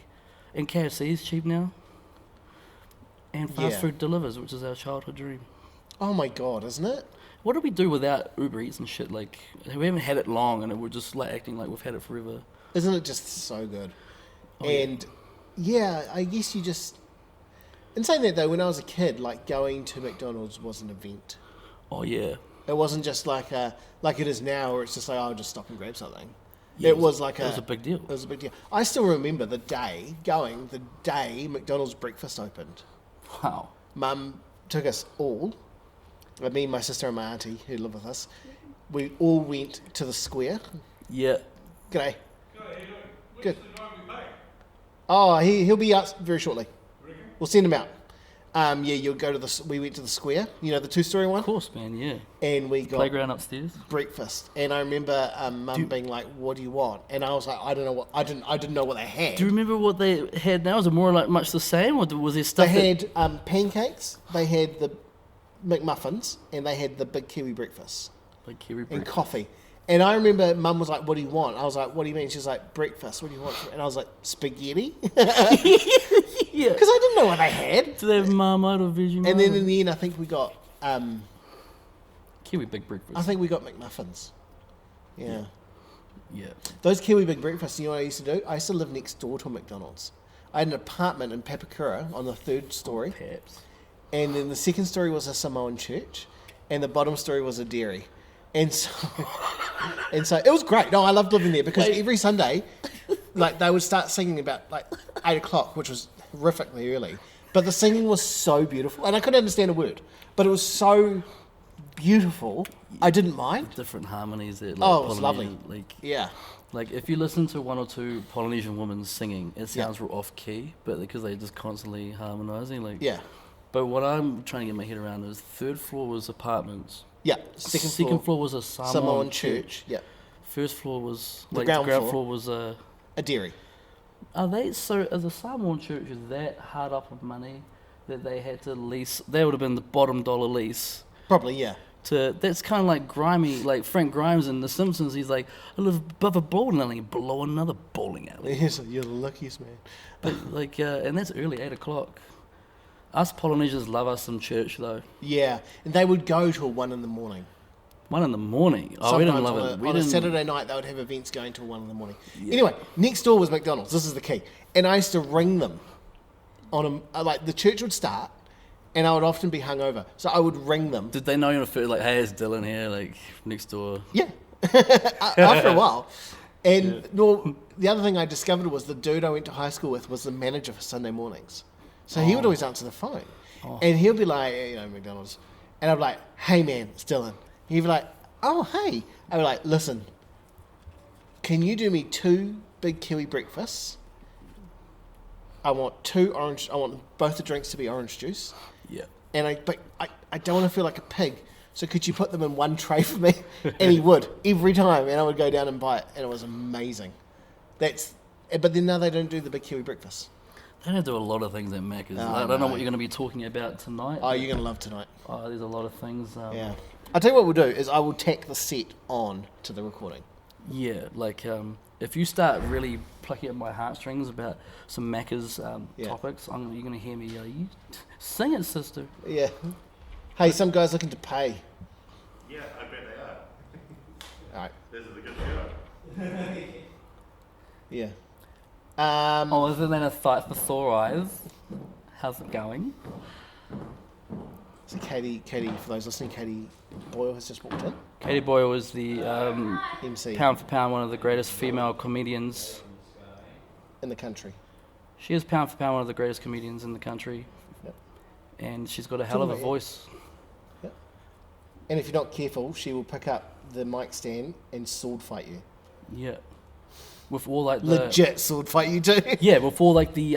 Speaker 2: and KFC is cheap now. And fast
Speaker 1: Yeah.
Speaker 2: food delivers, which is our childhood dream.
Speaker 1: Oh my god, isn't it?
Speaker 2: What do we do without Uber Eats and shit? Like we haven't had it long, and we're just like acting like we've had it forever.
Speaker 1: Isn't it just so good?
Speaker 2: Oh,
Speaker 1: And yeah, I guess you just. In saying that though, when I was a kid, like going to McDonald's was an event.
Speaker 2: Oh yeah.
Speaker 1: It wasn't just like it is now, where it's just like, oh, I'll just stop and grab something. It was like
Speaker 2: it was a big deal.
Speaker 1: It was a big deal. I still remember the day McDonald's breakfast opened.
Speaker 2: Wow.
Speaker 1: Mum took us all, me, my sister and my auntie who live with us, we all went to the square.
Speaker 2: Yeah.
Speaker 1: G'day. Good. Oh, he'll be out very shortly. We'll send him out. You'll go to we went to the square, you know, the 2-story one?
Speaker 2: Of course, man, yeah.
Speaker 1: And we got
Speaker 2: Playground upstairs.
Speaker 1: breakfast. And I remember Mum being like, what do you want? And I was like, I didn't know what they had.
Speaker 2: Do you remember what they had now? Was it more like much the same, or was there stuff?
Speaker 1: They had pancakes, they had the McMuffins, and they had the big Kiwi breakfast.
Speaker 2: Like Kiwi
Speaker 1: And
Speaker 2: breakfast.
Speaker 1: coffee. And I remember Mum was like, what do you want? I was like, what do you mean? She's like, breakfast, what do you want? And I was like, spaghetti?
Speaker 2: Yeah.
Speaker 1: Because I didn't know what they had.
Speaker 2: Do they have Marmite or Vegemite?
Speaker 1: And then in the end, I think we got
Speaker 2: Kiwi big breakfast.
Speaker 1: I think we got McMuffins. Yeah.
Speaker 2: Yeah.
Speaker 1: Those Kiwi big breakfasts, you know what I used to do? I used to live next door to a McDonald's. I had an apartment in Papakura on the 3rd story.
Speaker 2: Perhaps.
Speaker 1: And then the 2nd story was a Samoan church. And the bottom story was a dairy. And so it was great. No, I loved living there because every Sunday, like, they would start singing about like 8 o'clock, which was horrifically early. But the singing was so beautiful, and I couldn't understand a word, but it was so beautiful. I didn't mind.
Speaker 2: Different harmonies there. Like
Speaker 1: Oh, it was lovely.
Speaker 2: Like,
Speaker 1: Yeah,
Speaker 2: like if you listen to one or two Polynesian women singing, it sounds real off key, but because they're just constantly harmonizing. Like,
Speaker 1: yeah,
Speaker 2: But what I'm trying to get my head around is 3rd floor was apartments.
Speaker 1: yeah.
Speaker 2: Second floor was a Samoan church.
Speaker 1: Yeah,
Speaker 2: First floor was
Speaker 1: The
Speaker 2: like
Speaker 1: ground
Speaker 2: the ground
Speaker 1: floor.
Speaker 2: floor was a.
Speaker 1: a dairy.
Speaker 2: Are they so? As a Samoan church is that hard up of money that they had to lease? They would have been the bottom dollar lease.
Speaker 1: Probably, yeah.
Speaker 2: That's kind of like grimy, like Frank Grimes in The Simpsons. He's like, I live above a bowling alley, below another bowling alley.
Speaker 1: You're the luckiest man.
Speaker 2: But like, and that's early, 8 o'clock. Us Polynesians love us some church though.
Speaker 1: Yeah, and they would go till 1 in the morning.
Speaker 2: 1 in the morning. Oh, we didn't love it. We
Speaker 1: On a
Speaker 2: didn't.
Speaker 1: Saturday night, they would have events going till 1 in the morning. Anyway, next door was McDonald's. This is the key. And I used to ring them on like the church would start, and I would often be hungover, so I would ring them.
Speaker 2: Did they know you first? Like, hey, it's Dylan here, like next door.
Speaker 1: Yeah, after a while. And well, the other thing I discovered was the dude I went to high school with was the manager for Sunday mornings, so he would always answer the phone, and he'll be like, you know, McDonald's, and I'd be like, hey man, it's Dylan. He'd be like, oh hey. I'd be like, listen, can you do me 2 big Kiwi breakfasts? I want both the drinks to be orange juice.
Speaker 2: Yeah.
Speaker 1: But I don't want to feel like a pig. So could you put them in one tray for me? And he would every time, and I would go down and buy it, and it was amazing. But then now they don't do the big Kiwi breakfast.
Speaker 2: They don't do a lot of things at Macca's.
Speaker 1: Oh,
Speaker 2: I don't know
Speaker 1: no.
Speaker 2: what you're going to be talking about tonight.
Speaker 1: Oh, you're gonna love tonight.
Speaker 2: Oh, there's a lot of things.
Speaker 1: Yeah. I'll tell you what we'll do is I will tack the set on to the recording.
Speaker 2: Yeah, like if you start really plucking at my heartstrings about some Macca's topics, you're going to hear me you sing it, sister.
Speaker 1: Yeah. Hey, some guy's looking to pay.
Speaker 5: Yeah, I bet they are.
Speaker 1: All right.
Speaker 5: This is a good show.
Speaker 1: Yeah.
Speaker 2: Other than a fight for sore eyes, how's it going?
Speaker 1: So Katie, for those listening, Katie Boyle has just walked in.
Speaker 2: Katie Boyle is the
Speaker 1: MC
Speaker 2: pound for pound one of the greatest female comedians.
Speaker 1: in the country.
Speaker 2: She is pound for pound one of the greatest comedians in the country.
Speaker 1: Yep.
Speaker 2: And she's got a hell of a
Speaker 1: about you.
Speaker 2: voice.
Speaker 1: Yep. And if you're not careful, she will pick up the mic stand and sword fight you.
Speaker 2: Yeah. With all like the
Speaker 1: Legit sword fight you too.
Speaker 2: Yeah, with all like the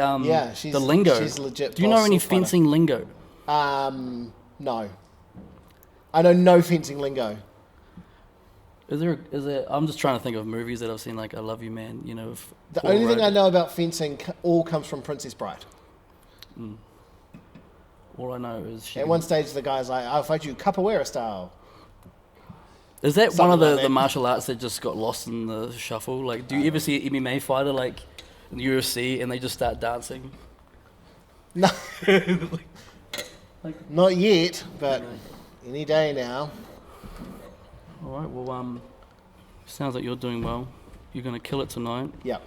Speaker 1: she's
Speaker 2: the lingo.
Speaker 1: She's legit.
Speaker 2: Do you know
Speaker 1: boss
Speaker 2: any
Speaker 1: sword fighter.
Speaker 2: fencing lingo?
Speaker 1: No. I know no fencing lingo.
Speaker 2: Is there? I'm just trying to think of movies that I've seen, like I Love You Man. You know, with
Speaker 1: The
Speaker 2: Paul
Speaker 1: only thing
Speaker 2: Rudd.
Speaker 1: I know about fencing all comes from Princess Bride.
Speaker 2: All I know is she.
Speaker 1: At one stage, the guy's like, "I'll fight you capoeira style."
Speaker 2: Is that one
Speaker 1: something
Speaker 2: of the,
Speaker 1: like that.
Speaker 2: the martial arts that just got lost in the shuffle? Like, do you ever see an MMA fighter like in the UFC and they just start dancing?
Speaker 1: No, not yet, but any day now.
Speaker 2: All right. Well, sounds like you're doing well. You're gonna kill it tonight.
Speaker 1: Yeah.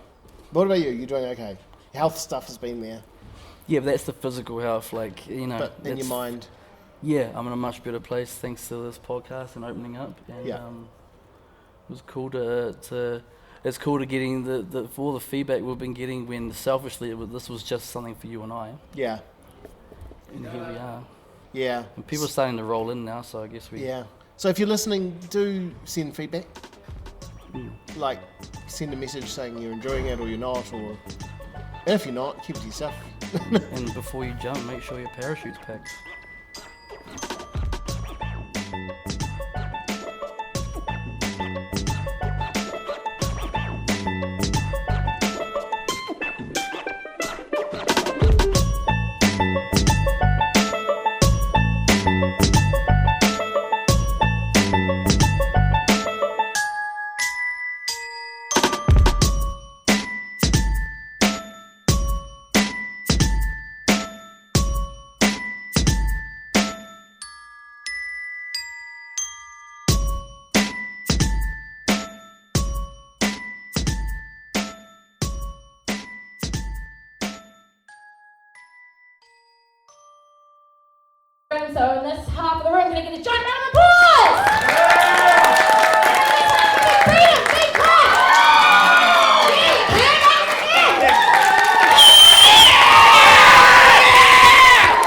Speaker 1: What about you? You're doing okay. Health stuff has been there,
Speaker 2: Yeah, but that's the physical health. Like, you know.
Speaker 1: but in your
Speaker 2: that's-
Speaker 1: mind,
Speaker 2: Yeah, I'm in a much better place thanks to this podcast and opening up. And
Speaker 1: Yeah.
Speaker 2: it was cool to it's cool to getting for all the feedback we've been getting when selfishly this was just something for you and I.
Speaker 1: Yeah.
Speaker 2: And here we are.
Speaker 1: Yeah.
Speaker 2: And people are starting to roll in now, so I guess we...
Speaker 1: Yeah. So if you're listening, do send feedback. Like, send a message saying you're enjoying it or you're not, or... And if you're not, keep it to yourself.
Speaker 2: And before you jump, make sure your parachute's packed.
Speaker 6: So in this half of the room, can I get a giant round of applause? Freedom, big clap!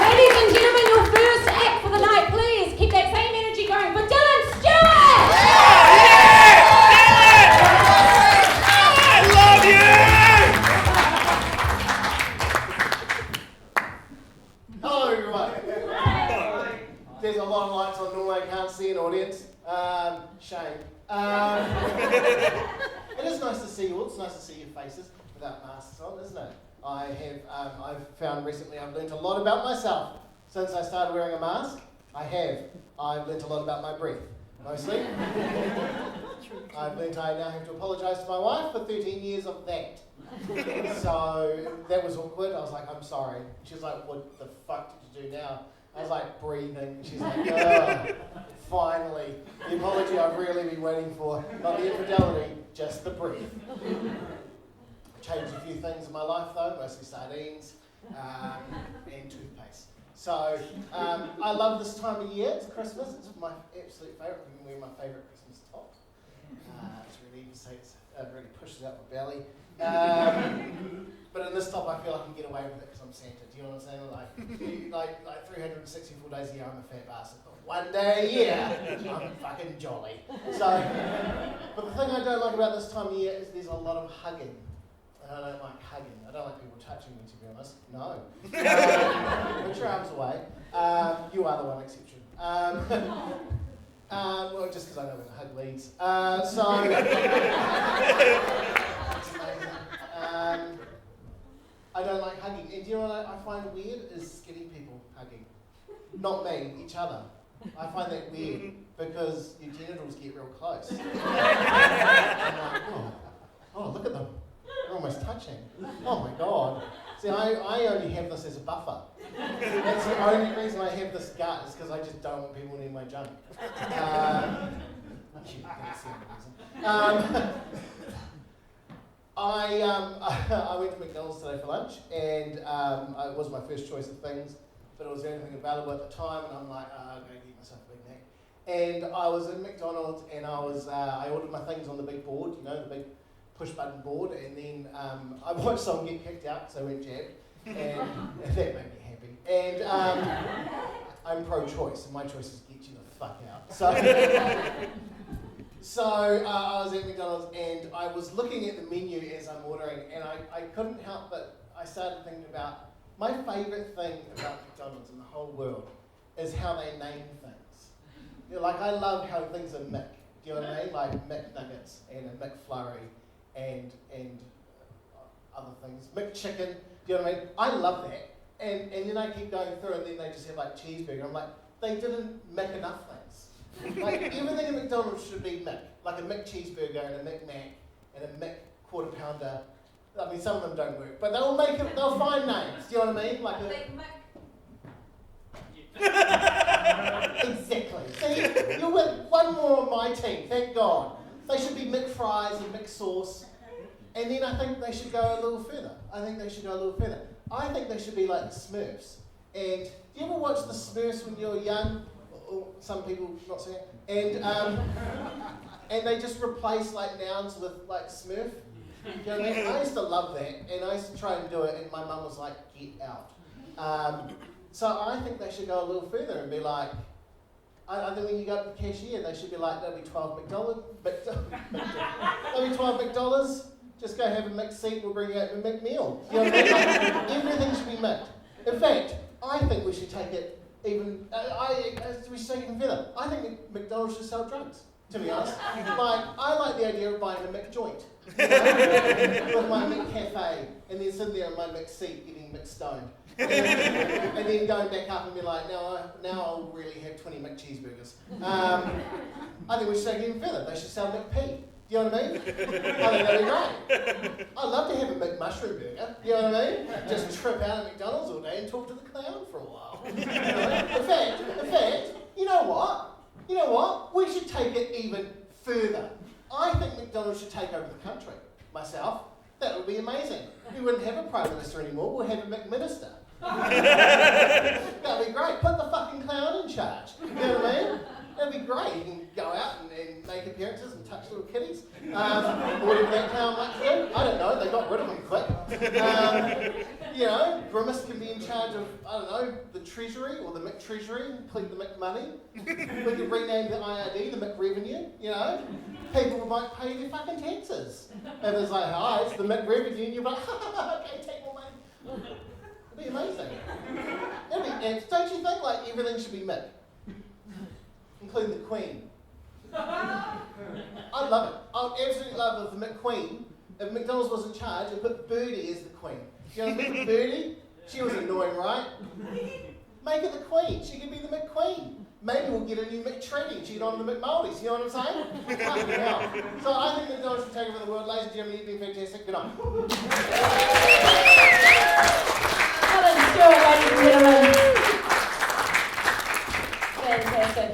Speaker 6: Ladies and gentlemen, your first act for the night, please keep that same energy going for Dylan Stewart!
Speaker 7: I love you!
Speaker 1: Hello, everyone. There's a lot of lights on, normally I can't see an audience. Shame. It is nice to see you all. It's nice to see your faces without masks on, isn't it? I've found recently I've learnt a lot about myself since I started wearing a mask. I've learnt a lot about my breath, mostly. I've learnt I now have to apologise to my wife for 13 years of that. So that was awkward. I was like, I'm sorry. She's like, what the fuck did you do now? I was like, breathing. She's like, oh, finally. The apology I've really been waiting for. Not the infidelity, just the breath. Changed a few things in my life though, mostly sardines and toothpaste. So I love this time of year. It's Christmas. It's my absolute favourite. I'm wearing my favourite Christmas top. It's really easy to say. It really pushes out my belly. But in this top, I feel I can get away with it because I'm Santa. Do you know what I'm saying? Like 364 days a year, I'm a fat bastard. But one day a year, I'm fucking jolly. So, but the thing I don't like about this time of year is there's a lot of hugging. I don't like hugging. I don't like people touching me, to be honest. No. Put your arms away. You are the one exception. Well, just because I know where the hug leads. It's amazing. I don't like hugging. And do you know what I find weird is skinny people hugging. Not me, each other. I find that weird because your genitals get real close. I'm like, oh, look at them. They're almost touching. Oh my God. See, I only have this as a buffer. That's the only reason I have this gut is because I just don't want people near my junk. That's the only reason. I went to McDonald's today for lunch, and it was my first choice of things, but it was the only thing available at the time, and I'm like, I'm going to get myself a Big Mac. And I was in McDonald's, and I ordered my things on the big board, you know, the big push-button board, and then I watched someone get kicked out, so I went jabbed, and that made me happy. And I'm pro-choice, and my choice is get you the fuck out. So I was at McDonald's and I was looking at the menu as I'm ordering, and I couldn't help but I started thinking about my favourite thing about McDonald's in the whole world is how they name things. You know, like I love how things are Mick. Do you know what I mean? Like McNuggets and a McFlurry and other things. McChicken. Do you know what I mean? I love that. And then I keep going through, and then they just have like cheeseburger. I'm like, they didn't make enough things. Like everything at McDonald's should be Mick, like a Mick cheeseburger and a Mick Mac and a Mick quarter pounder. I mean, some of them don't work, but they'll make it. They'll find names. Do you know what I mean? Like exactly. See, you're with one more on my team. Thank God. They should be Mick fries and Mick sauce, and then I think they should go a little further. I think they should be like the Smurfs. And do you ever watch the Smurfs when you were young? some people not saying, and they just replace like nouns with like Smurf. You know what I mean? I used to love that, and I used to try and do it, and my mum was like, "Get out." So I think they should go a little further and be like, I think when you go to the cashier, they should be like, "There'll be 12 McDonald's. There'll be 12 McDonald's. Just go have a mixed seat. We'll bring you out a McMeal." You know what I mean? Like, everything should be mixed. In fact, I think we should take it even. We should take it even further. I think McDonald's should sell drugs. To be honest, like I like the idea of buying a McJoint, you know, with my McCafe, and then sitting there on my McSeat getting McStoned, and then going back up and be like, now I'll really have 20 McCheeseburgers. I think we should take it even further. They should sell McP. Do you know what I mean? I think that'd be great. I'd love to have a McMushroom burger. You know what I mean? Just trip out at McDonald's all day and talk to the clown for a while. You know? In fact, you know what? You know what? We should take it even further. I think McDonald's should take over the country. Myself, that would be amazing. We wouldn't have a Prime Minister anymore, we'll have a McMinister. That'd be great. Put the fucking clown in charge. You know what I mean? That'd be great. You can go out and make appearances and touch little kitties. Or whatever that clown likes to do. I don't know, they got rid of them quick. You know, Grimace can be in charge of, I don't know, the Treasury or the McTreasury, complete the McMoney. We could rename the IRD the McRevenue, you know. People might pay their fucking taxes. And it's like, hi, it's the McRevenue, and you're like, okay, take more money. It'd be amazing. Don't you think like everything should be Mick? Including the Queen. I'd love it. I'd absolutely love it if the McQueen, if McDonald's was in charge, and put Birdie as the Queen. You know what I mean? Birdie? She was annoying, right? Make her the Queen. She could be the McQueen. Maybe we'll get a new McTreaty. She get on the McMoldies. You know what I'm saying? Fucking hell. So I think McDonald's should take over the world. Ladies and gentlemen, you've been fantastic. Good night.
Speaker 6: Helen Stewart, ladies and gentlemen. Fantastic.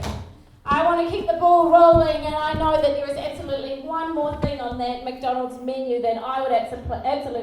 Speaker 6: I want to keep the ball rolling, and I know that there is absolutely one more thing on that McDonald's menu that I would absolutely